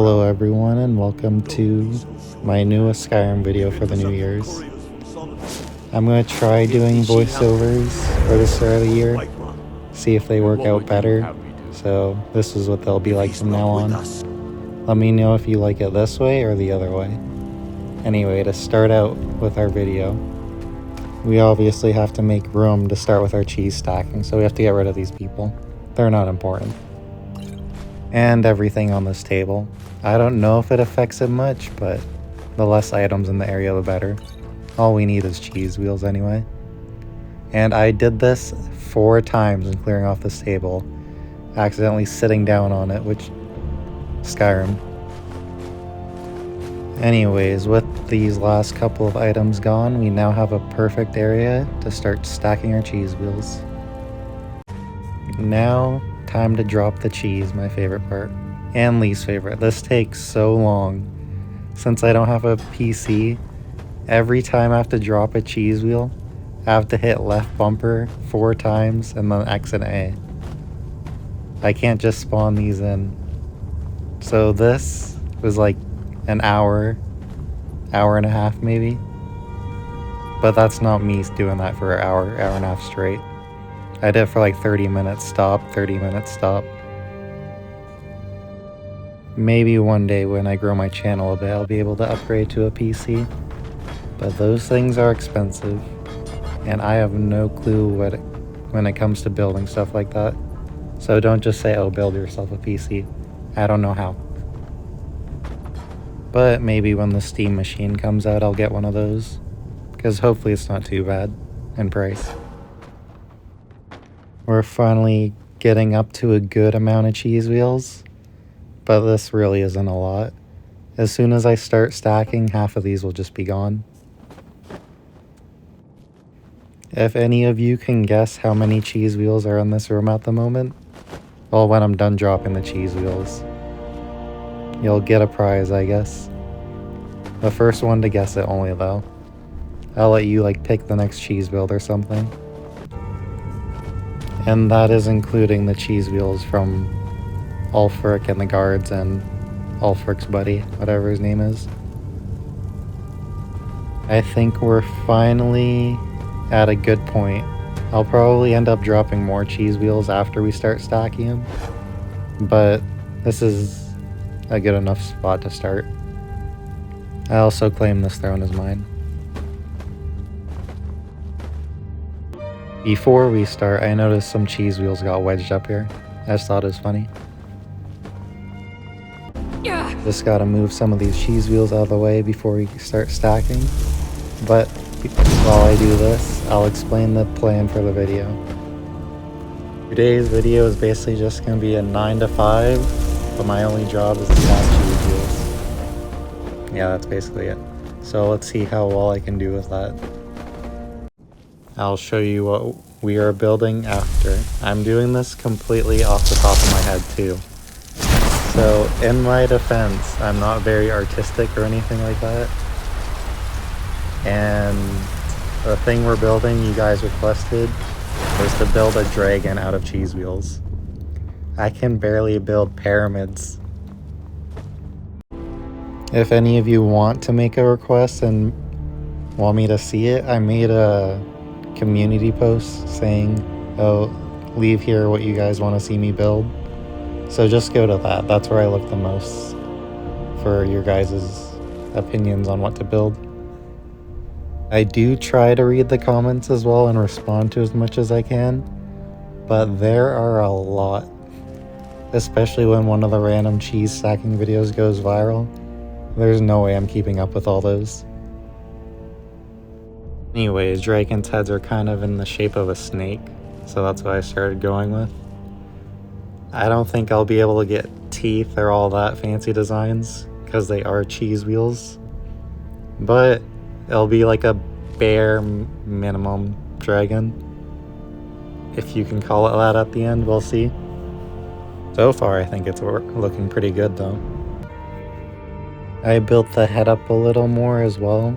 Hello everyone and welcome to my newest Skyrim video for the New Year's. I'm going to try doing voiceovers for the start of the year, see if they work out better, so this is what they'll be like from now on. Let me know if you like it this way or the other way. Anyway, to start out with our video, we obviously have to make room to start with our cheese stacking, so we have to get rid of these people. They're not important. And everything on this table. I don't know if it affects it much, but the less items in the area, the better. All we need is cheese wheels anyway. And I did this 4 times in clearing off this table, accidentally sitting down on it, which... Skyrim. Anyways, with these last couple of items gone, we now have a perfect area to start stacking our cheese wheels. Now, time to drop the cheese, my favorite part. And least favorite. This takes so long. Since I don't have a PC, every time I have to drop a cheese wheel, I have to hit left bumper 4 times and then X and A. I can't just spawn these in. So this was like an hour and a half maybe. But that's not me doing that for an hour and a half straight. I did it for like 30 minutes stop, 30 minutes stop. Maybe one day when I grow my channel a bit, I'll be able to upgrade to a PC. But those things are expensive, and I have no clue when it comes to building stuff like that. So don't just say, oh, build yourself a PC. I don't know how. But maybe when the Steam machine comes out, I'll get one of those. Because hopefully it's not too bad in price. We're finally getting up to a good amount of cheese wheels. But this really isn't a lot. As soon as I start stacking, half of these will just be gone. If any of you can guess how many cheese wheels are in this room at the moment, well, when I'm done dropping the cheese wheels, you'll get a prize, I guess. The first one to guess it only, though. I'll let you, pick the next cheese build or something. And that is including the cheese wheels from Ulfric and the guards and Ulfric's buddy, whatever his name is. I think we're finally at a good point. I'll probably end up dropping more cheese wheels after we start stacking them, but this is a good enough spot to start. I also claim this throne as mine. Before we start, I noticed some cheese wheels got wedged up here. I just thought it was funny. Just gotta move some of these cheese wheels out of the way before we start stacking. But while I do this, I'll explain the plan for the video. Today's video is basically just gonna be a 9 to 5, but my only job is to stack cheese wheels. Yeah, that's basically it. So let's see how well I can do with that. I'll show you what we are building after. I'm doing this completely off the top of my head too. So, in my defense, I'm not very artistic or anything like that. And the thing we're building, you guys requested, was to build a dragon out of cheese wheels. I can barely build pyramids. If any of you want to make a request and want me to see it, I made a community post saying, oh, leave here what you guys want to see me build. So just go to that. That's where I look the most for your guys' opinions on what to build. I do try to read the comments as well and respond to as much as I can, but there are a lot. Especially when one of the random cheese stacking videos goes viral. There's no way I'm keeping up with all those. Anyways, dragon's heads are kind of in the shape of a snake, so that's what I started going with. I don't think I'll be able to get teeth or all that fancy designs because they are cheese wheels, but it'll be like a bare minimum dragon, if you can call it that at the end. We'll see. So far I think it's looking pretty good though. I built the head up a little more as well.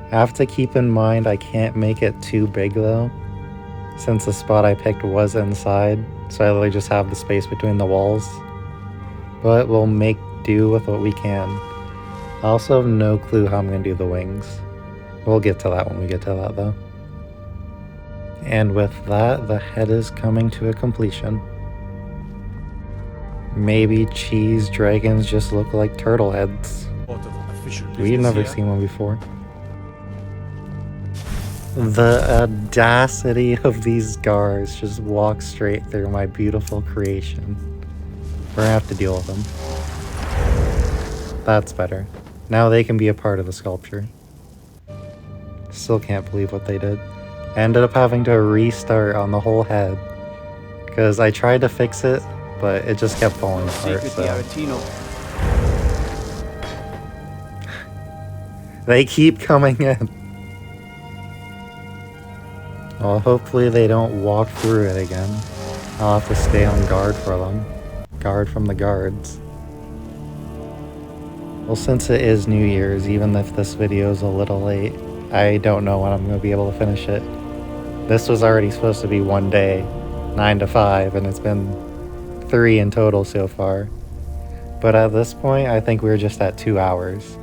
I have to keep in mind I can't make it too big though, since the spot I picked was inside, so I literally just have the space between the walls. But we'll make do with what we can. I also have no clue how I'm going to do the wings. We'll get to that when we get to that though. And with that, the head is coming to a completion. Maybe cheese dragons just look like turtle heads. We've never seen one before. The audacity of these guards just walk straight through my beautiful creation. We're gonna have to deal with them. That's better. Now they can be a part of the sculpture. Still can't believe what they did. I ended up having to restart on the whole head because I tried to fix it, but it just kept falling apart. So. They keep coming in. Well, hopefully they don't walk through it again. I'll have to stay on guard for them. Guard from the guards. Well, since it is New Year's, even if this video is a little late, I don't know when I'm going to be able to finish it. This was already supposed to be one day, 9 to 5, and it's been 3 in total so far. But at this point, I think we're just at 2 hours.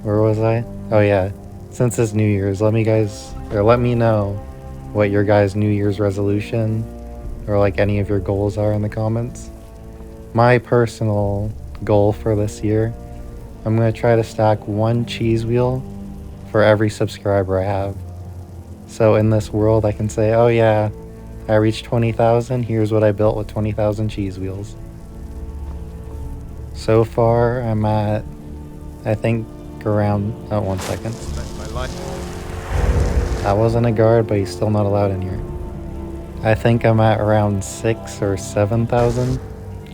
Where was I? Oh yeah, since it's New Year's, let me know what your guys' New Year's resolution or like any of your goals are in the comments. My personal goal for this year, I'm going to try to stack 1 cheese wheel for every subscriber I have. So in this world I can say, oh yeah, I reached 20,000, here's what I built with 20,000 cheese wheels. So far I'm at, I think around, oh, 1 second. That wasn't a guard, but he's still not allowed in here. I think I'm at around 6,000 or 7,000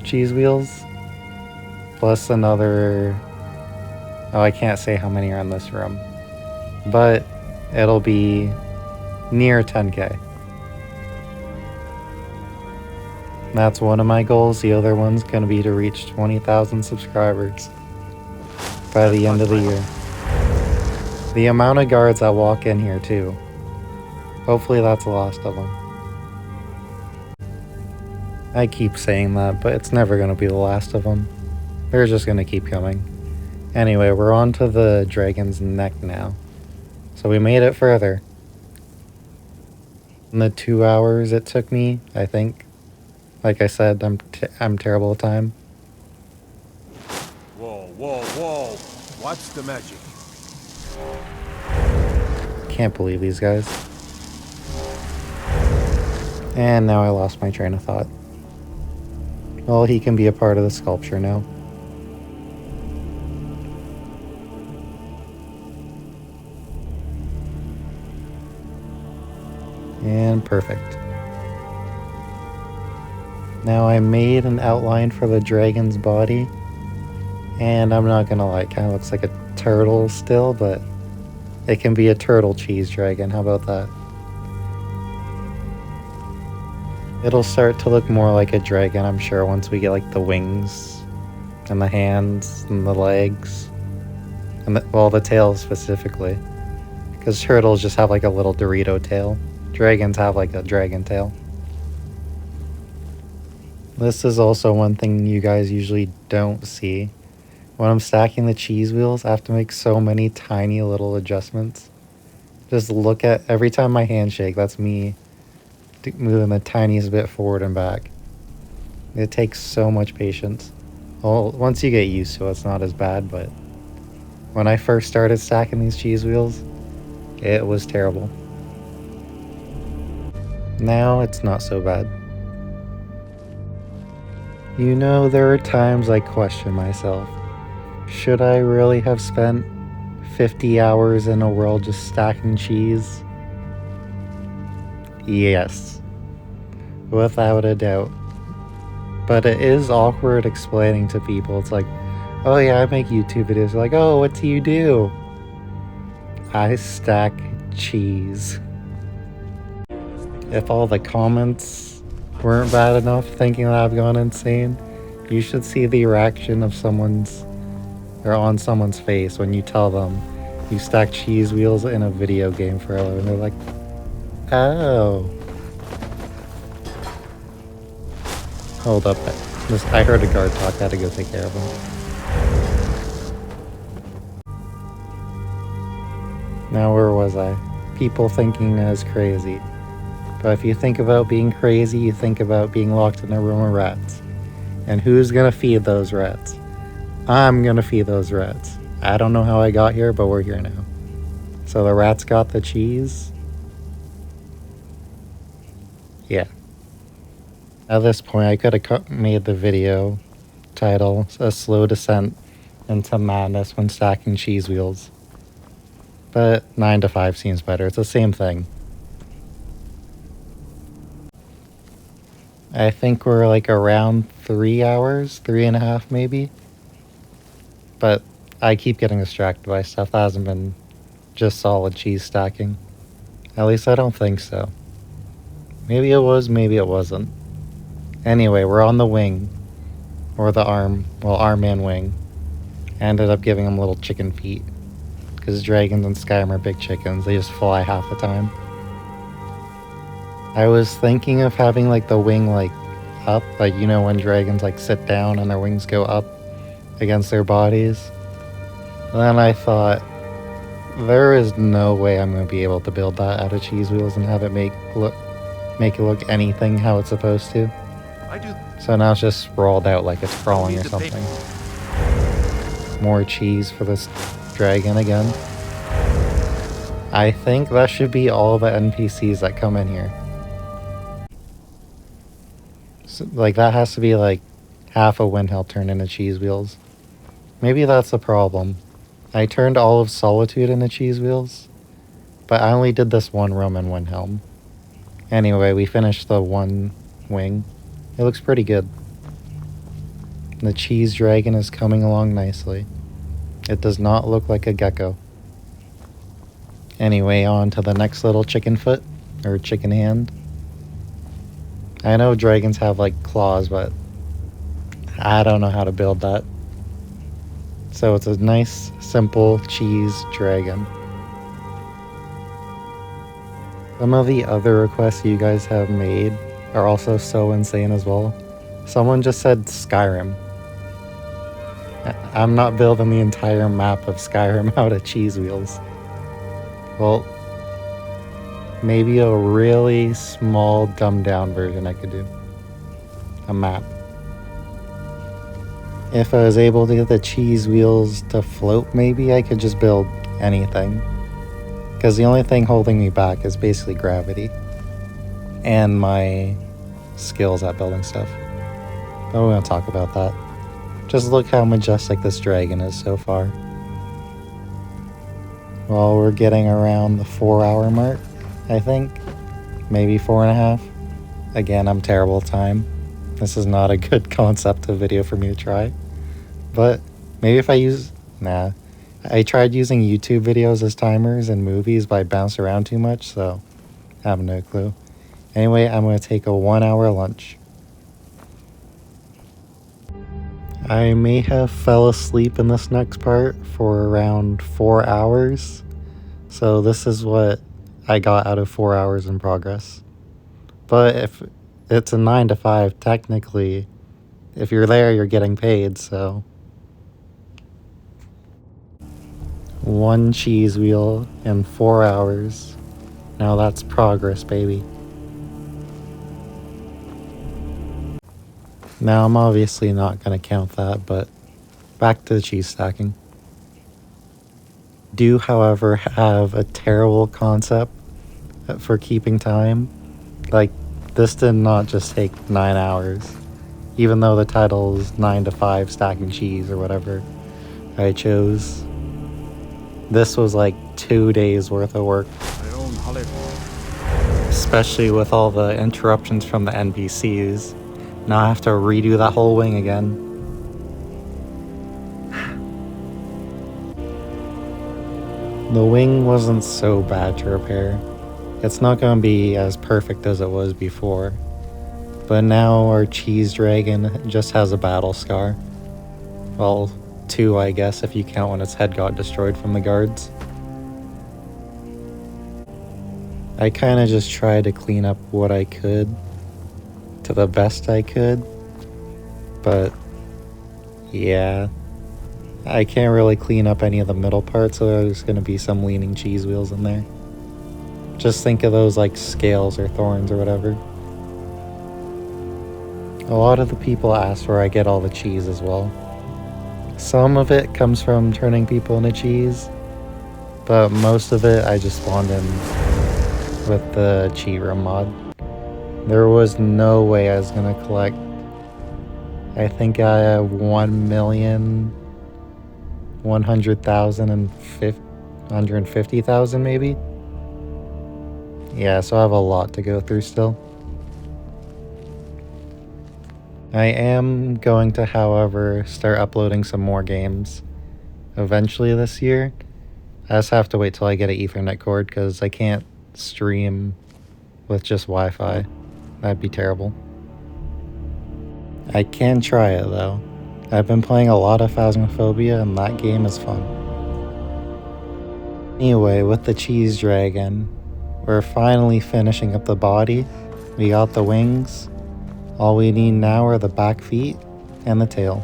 cheese wheels. Plus another, oh, I can't say how many are in this room. But it'll be near 10k. That's one of my goals. The other one's gonna be to reach 20,000 subscribers by the end of the year. The amount of guards that walk in here too. Hopefully that's the last of them. I keep saying that, but it's never going to be the last of them. They're just going to keep coming. Anyway, we're on to the dragon's neck now. So we made it further. In the 2 hours it took me, I think. Like I said, I'm terrible at time. Whoa, whoa, whoa. What's the magic? Can't believe these guys. And now I lost my train of thought. Well, he can be a part of the sculpture now. And perfect. Now I made an outline for the dragon's body. And I'm not gonna lie, it kind of looks like a turtle still, but it can be a turtle cheese dragon. How about that? It'll start to look more like a dragon, I'm sure, once we get like the wings and the hands and the legs and the tail specifically, because turtles just have like a little Dorito tail. Dragons have like a dragon tail. This is also one thing you guys usually don't see. When I'm stacking the cheese wheels, I have to make so many tiny little adjustments. Just look at, every time my hand shake, that's me moving the tiniest bit forward and back. It takes so much patience. Well, once you get used to it, it's not as bad, but when I first started stacking these cheese wheels, it was terrible. Now it's not so bad. You know, there are times I question myself. Should I really have spent 50 hours in a world just stacking cheese? Yes, without a doubt. But it is awkward explaining to people. It's like, oh yeah, I make YouTube videos. Like, oh, what do you do? I stack cheese. If all the comments weren't bad enough thinking that I've gone insane, you should see the reaction of on someone's face when you tell them you stack cheese wheels in a video game for a living. They're like, oh. Hold up. I heard a guard talk, I had to go take care of him. Now where was I? People thinking I was crazy. But if you think about being crazy, you think about being locked in a room of rats. And who's gonna feed those rats? I'm gonna feed those rats. I don't know how I got here, but we're here now. So the rats got the cheese? Yeah. At this point, I could have made the video title A Slow Descent into Madness when Stacking Cheese Wheels. But 9 to 5 seems better. It's the same thing. I think we're like around 3 hours, 3.5 maybe. But I keep getting distracted by stuff that hasn't been just solid cheese stacking. At least I don't think so. Maybe it was, maybe it wasn't. Anyway, we're on the wing. Or the arm. Well, arm and wing. I ended up giving him little chicken feet. Because dragons in Skyrim are big chickens. They just fly half the time. I was thinking of having like the wing like up. Like, you know when dragons like sit down and their wings go up against their bodies. And then I thought, there is no way I'm going to be able to build that out of cheese wheels and have it make it look anything how it's supposed to. So now it's just sprawled out like it's crawling or something. More cheese for this dragon again. I think that should be all the NPCs that come in here. So, like, that has to be like half a windhill turned into cheese wheels. Maybe that's the problem. I turned all of Solitude into cheese wheels, but I only did this one Roman windhelm. Anyway, we finished the one wing. It looks pretty good. The cheese dragon is coming along nicely. It does not look like a gecko. Anyway, on to the next little chicken foot, or chicken hand. I know dragons have like claws, but I don't know how to build that. So it's a nice, simple cheese dragon. Some of the other requests you guys have made are also so insane as well. Someone just said Skyrim. I'm not building the entire map of Skyrim out of cheese wheels. Well, maybe a really small, dumbed down version I could do. A map. If I was able to get the cheese wheels to float, maybe I could just build anything. Because the only thing holding me back is basically gravity. And my skills at building stuff. But we're going to talk about that. Just look how majestic this dragon is so far. Well, we're getting around the 4-hour mark, I think. Maybe 4.5. Again, I'm terrible at time. This is not a good concept of video for me to try. But maybe if I use... Nah. I tried using YouTube videos as timers and movies, but I bounce around too much, so I have no clue. Anyway, I'm going to take a 1-hour lunch. I may have fell asleep in this next part for around 4 hours. So this is what I got out of 4 hours in progress. But if it's a 9 to 5, technically, if you're there, you're getting paid, so. 1 cheese wheel in 4 hours. Now that's progress, baby. Now I'm obviously not going to count that, but back to the cheese stacking. Do, however, have a terrible concept for keeping time. Like, this did not just take 9 hours. Even though the title is 9 to 5 stacking cheese or whatever I chose. This was like 2 days worth of work. Especially with all the interruptions from the NPCs. Now I have to redo that whole wing again. The wing wasn't so bad to repair. It's not going to be as perfect as it was before. But now our cheese dragon just has a battle scar. Well, 2 I guess if you count when its head got destroyed from the guards. I kind of just tried to clean up what I could to the best I could. But yeah, I can't really clean up any of the middle parts, so there's going to be some leaning cheese wheels in there. Just think of those like scales or thorns or whatever. A lot of the people ask where I get all the cheese as well. Some of it comes from turning people into cheese, but most of it I just spawned in with the cheat room mod. There was no way I was gonna collect. I think I have 1,100,050 maybe. Yeah, so I have a lot to go through still. I am going to, however, start uploading some more games eventually this year. I just have to wait till I get an Ethernet cord because I can't stream with just Wi-Fi. That'd be terrible. I can try it though. I've been playing a lot of Phasmophobia and that game is fun. Anyway, with the cheese dragon, we're finally finishing up the body. We got the wings. All we need now are the back feet and the tail.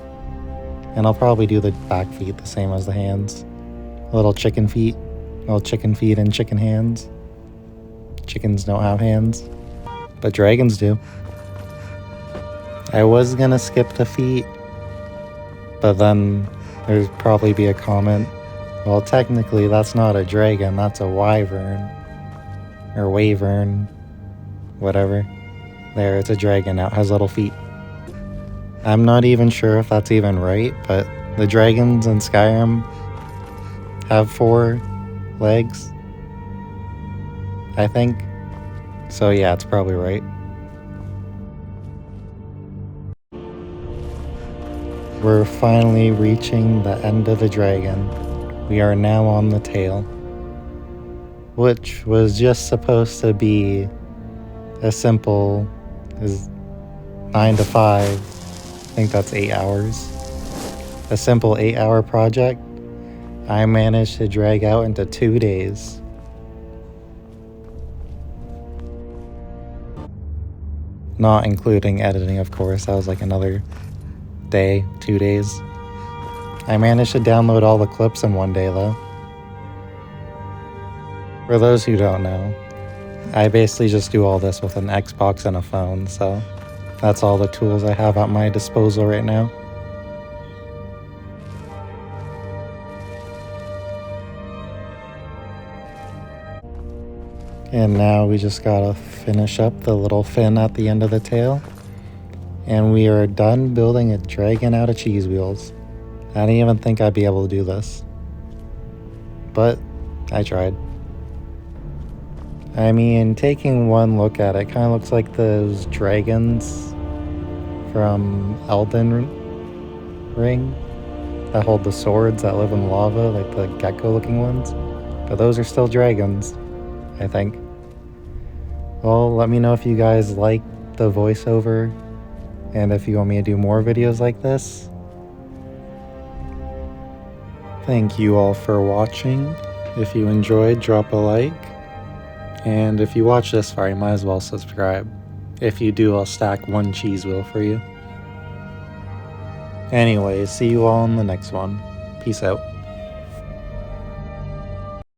And I'll probably do the back feet the same as the hands. Little chicken feet and chicken hands. Chickens don't have hands, but dragons do. I was gonna skip the feet, but then there'd probably be a comment, well, technically that's not a dragon, that's a wyvern. Or wavern. Whatever. There, it's a dragon now, it has little feet. I'm not even sure if that's even right, but the dragons in Skyrim have 4 legs, I think. So yeah, it's probably right. We're finally reaching the end of the dragon. We are now on the tail, which was just supposed to be as simple as 9 to 5. I think that's 8 hours. A simple 8-hour project I managed to drag out into 2 days. Not including editing, of course. That was like another day, 2 days. I managed to download all the clips in 1 day though. For those who don't know, I basically just do all this with an Xbox and a phone, so that's all the tools I have at my disposal right now. And now we just gotta finish up the little fin at the end of the tail. And we are done building a dragon out of cheese wheels. I didn't even think I'd be able to do this, but I tried. I mean, taking one look at it, kind of looks like those dragons from Elden Ring that hold the swords that live in lava, like the gecko-looking ones. But those are still dragons, I think. Well, let me know if you guys like the voiceover and if you want me to do more videos like this. Thank you all for watching. If you enjoyed, drop a like. And if you watch this far, you might as well subscribe. If you do, I'll stack 1 cheese wheel for you. Anyways, see you all in the next one. Peace out.